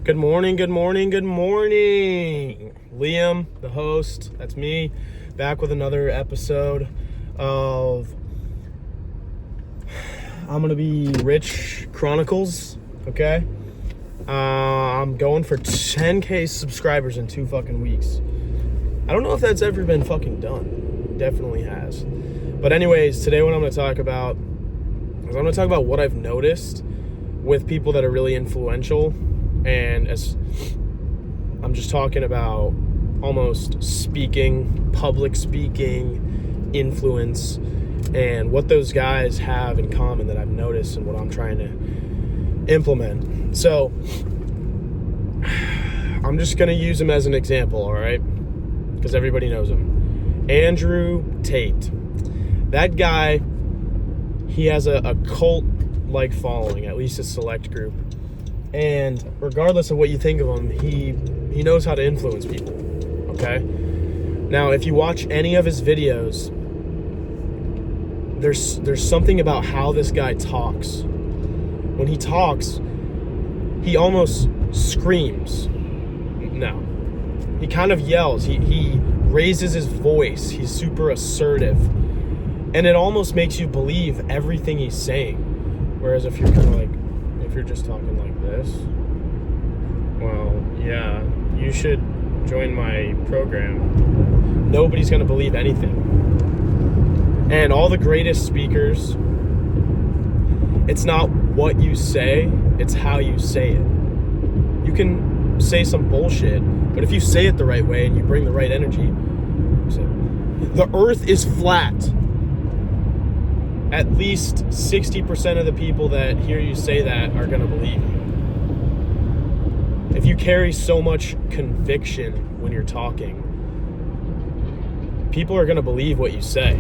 Good morning, good morning, good morning. Liam, the host, that's me, back with another episode of I'm Gonna Be Rich Chronicles, okay? I'm going for 10K subscribers in 2 fucking weeks. I don't know if that's ever been fucking done. Definitely has. But anyways, today what I'm gonna talk about is I'm gonna talk about what I've noticed with people that are really influential. And as I'm just talking about almost speaking, public speaking, influence, and what those guys have in common that I've noticed and what I'm trying to implement. So I'm just going to use him as an example, all right? Because everybody knows him. Andrew Tate. That guy, he has a cult-like following, at least a select group. And regardless of what you think of him, he knows how to influence people, okay? Now, if you watch any of his videos, there's something about how this guy talks. When he talks, he almost screams. No. He kind of yells. He raises his voice. He's super assertive. And it almost makes you believe everything he's saying. Whereas if you're kind of like, if you're just talking like this, well, yeah, you should join my program. Nobody's going to believe anything. And all the greatest speakers, it's not what you say, it's how you say it. You can say some bullshit, but if you say it the right way and you bring the right energy, the earth is flat. At least 60% of the people that hear you say that are going to believe you. If you carry so much conviction when you're talking, people are going to believe what you say.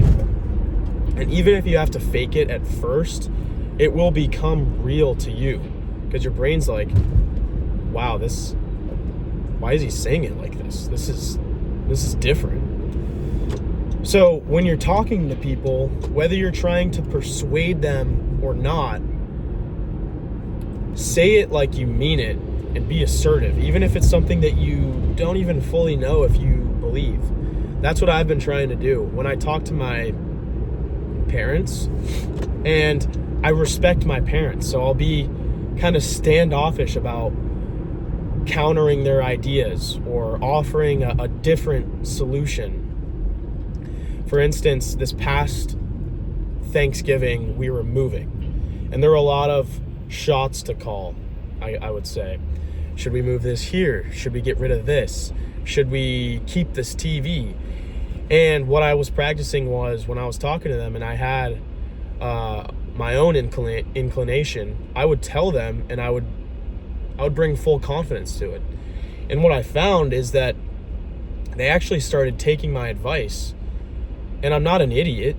And even if you have to fake it at first, it will become real to you. Because your brain's like, wow, why is he saying it like this? This is different. So when you're talking to people, whether you're trying to persuade them or not, say it like you mean it and be assertive, even if it's something that you don't even fully know if you believe. That's what I've been trying to do. When I talk to my parents, and I respect my parents, so I'll be kind of standoffish about countering their ideas or offering a different solution. For instance, this past Thanksgiving, we were moving, and there were a lot of shots to call, I would say. Should we move this here? Should we get rid of this? Should we keep this TV? And what I was practicing was when I was talking to them and I had my own inclination, I would tell them and I would bring full confidence to it. And what I found is that they actually started taking my advice. And I'm not an idiot.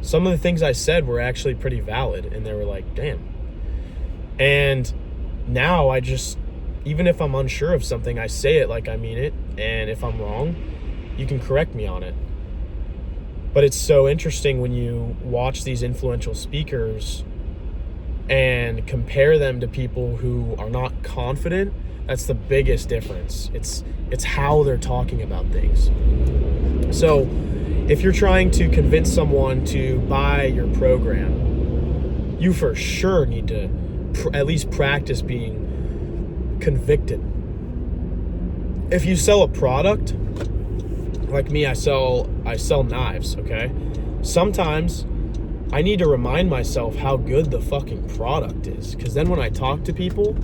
Some of the things I said were actually pretty valid. And they were like, damn. And now I just, even if I'm unsure of something, I say it like I mean it. And if I'm wrong, you can correct me on it. But it's so interesting when you watch these influential speakers and compare them to people who are not confident. That's the biggest difference. It's how they're talking about things. So if you're trying to convince someone to buy your program, you for sure need to at least practice being convicted. If you sell a product, like me, I sell knives, okay? Sometimes I need to remind myself how good the fucking product is, because then when I talk to people,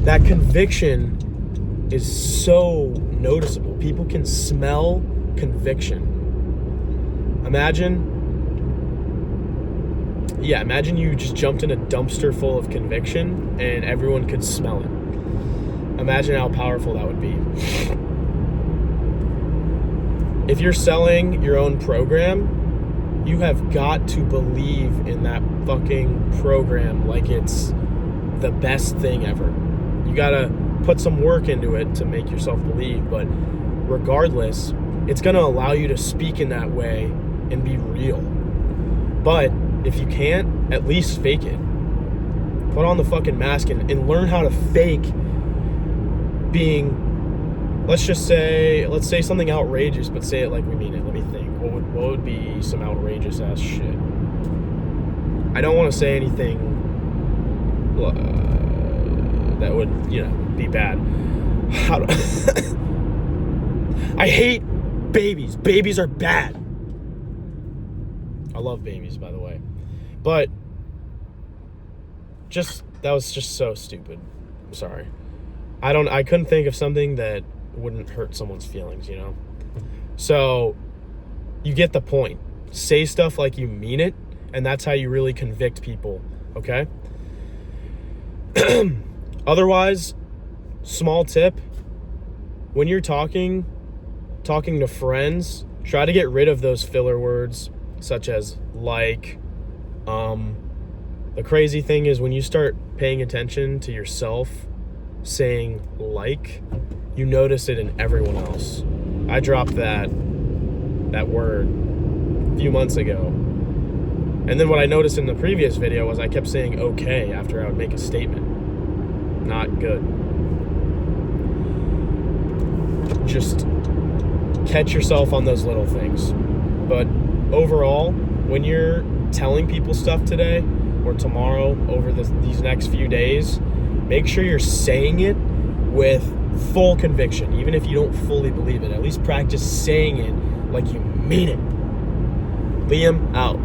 that conviction is so noticeable. People can smell conviction. Imagine you just jumped in a dumpster full of conviction and everyone could smell it. Imagine how powerful that would be. If you're selling your own program, you have got to believe in that fucking program like it's the best thing ever. You gotta put some work into it to make yourself believe, but regardless, it's gonna allow you to speak in that way and be real. But if you can't, at least fake it. Put on the fucking mask and learn how to fake being, let's say something outrageous, but say it like we mean it. Let me think. What would be some outrageous ass shit? I don't want to say anything that would, be bad. I hate babies. Babies are bad. I love babies, by the way. But that was just so stupid. I'm sorry. I couldn't think of something that wouldn't hurt someone's feelings, So, you get the point. Say stuff like you mean it, and that's how you really convict people, okay? Otherwise, small tip, when you're talking to friends, try to get rid of those filler words such as like. The crazy thing is when you start paying attention to yourself saying like, you notice it in everyone else. I dropped that word a few months ago. And then what I noticed in the previous video was I kept saying okay after I would make a statement. Not good. Just catch yourself on those little things. But overall, when you're telling people stuff today or tomorrow over these next few days, make sure you're saying it with full conviction. Even if you don't fully believe it, at least practice saying it like you mean it. Liam out.